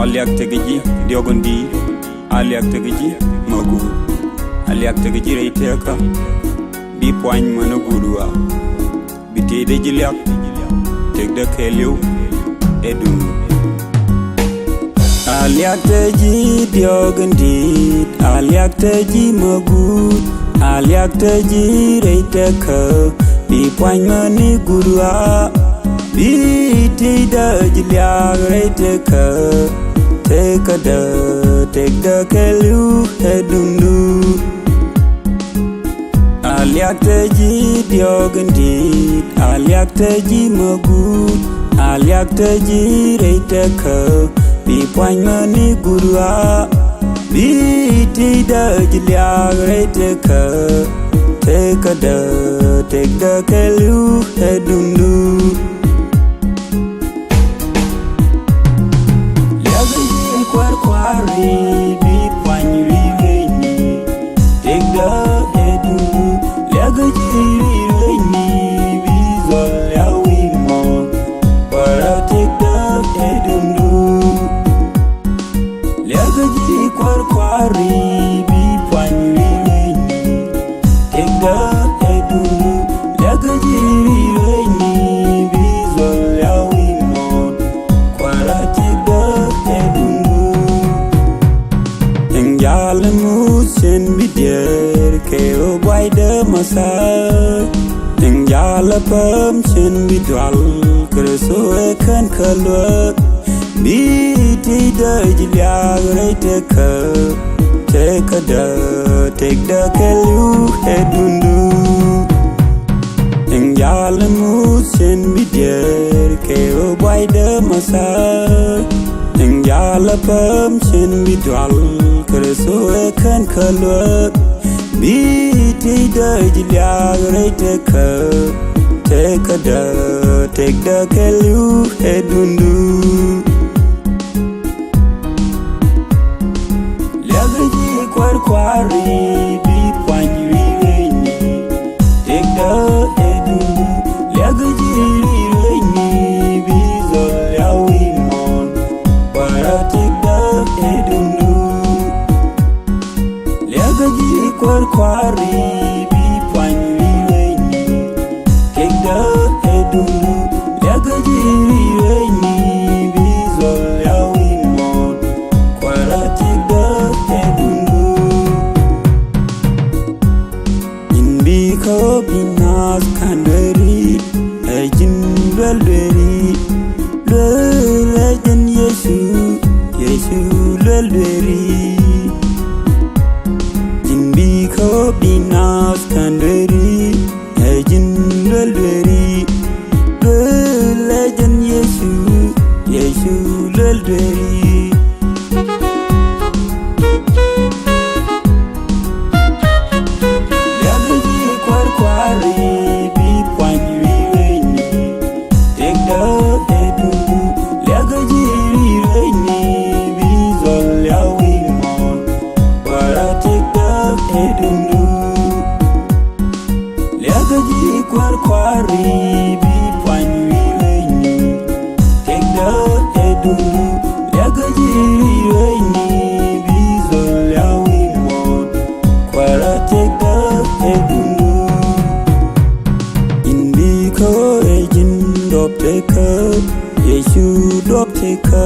aliak tegeji diogondi aliak tegeji magu aliak tegeji reiteka bi poigne mana gudua bitede jiliak tegde keliu edun aliak teji diogondi aliak teji magu aliak teji reiteka bi poigne mana gudua bitede jiliak reiteka take the kelu hedundu aliak teji diogondi aliak teji magut aliak teji reiteka bi poigne mani gurua bitida jiliak reiteka take the kelu hedundu Kwari bi poigne riveni take the hedu legaji riveni bizol yawi mo para take the hedundu legaji kwari bi poigne riveni take the hedu legaji riveni bizol yawi mo para take the hedundu Musen bidier ke obai de masa Tingjala pam chen bidwal kreso ekan kalwak Biti de jiliag reite ka Take the kelu hedundu Tingjala musen bidier ke obai de masa Tingjala pam chen bidwal kreso ekan kalwak biti de jiliag reiteka take the kelu hedundu legaji kwari bi poigne riveni take the hedundu legaji riveni bizol yawi mon para take the hedundu legaji kwari bi poigne riveni take the hedundu legaji riveni bizol yawi mon para take the hedundu inbi ko binas kanweri ejin lelweri lelejen yesu lelweri Ko binas kanderi ejin lelweri lelejen yesu lelweri legaji kwari bi poigne riveni take the hedundu legaji riveni bizol yawi mon para take the hedundu legaji kwari bi poigne riveni take the hedundu legaji riveni bizol yawi mon para take the hedundu indiko ejin dopteka yesu dopteka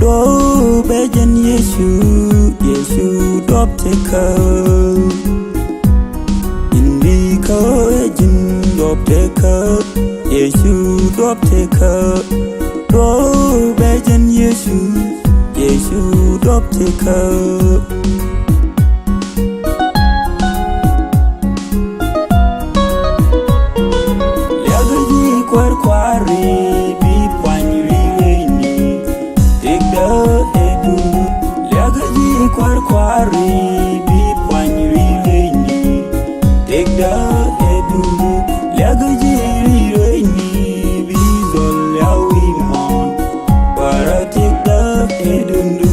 do bejen yesu dopteka indiko ejin dopteka yesu dopteka do bejen yesu dopteka legaji kwari bi poigne riveni take the hedundu legaji kwari bi poigne riveni take the hedundu legaji riveni bizol yawi mon para take the hedundu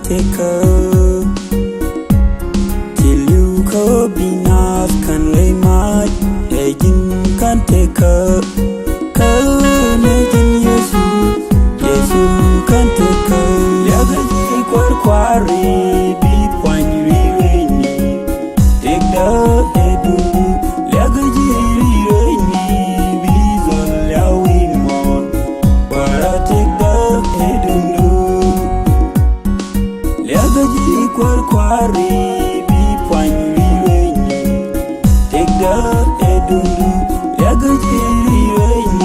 teka till you ko binas kan lay mai ejin kan teka nejin yesu kan teka yaga kwari bi kwanyri reni tekda edundu yaga jiri reni bi zol yawi mon para tekda edundu yaga jiri kwari bi kwanyri reni tekda edundu yaga jiri reni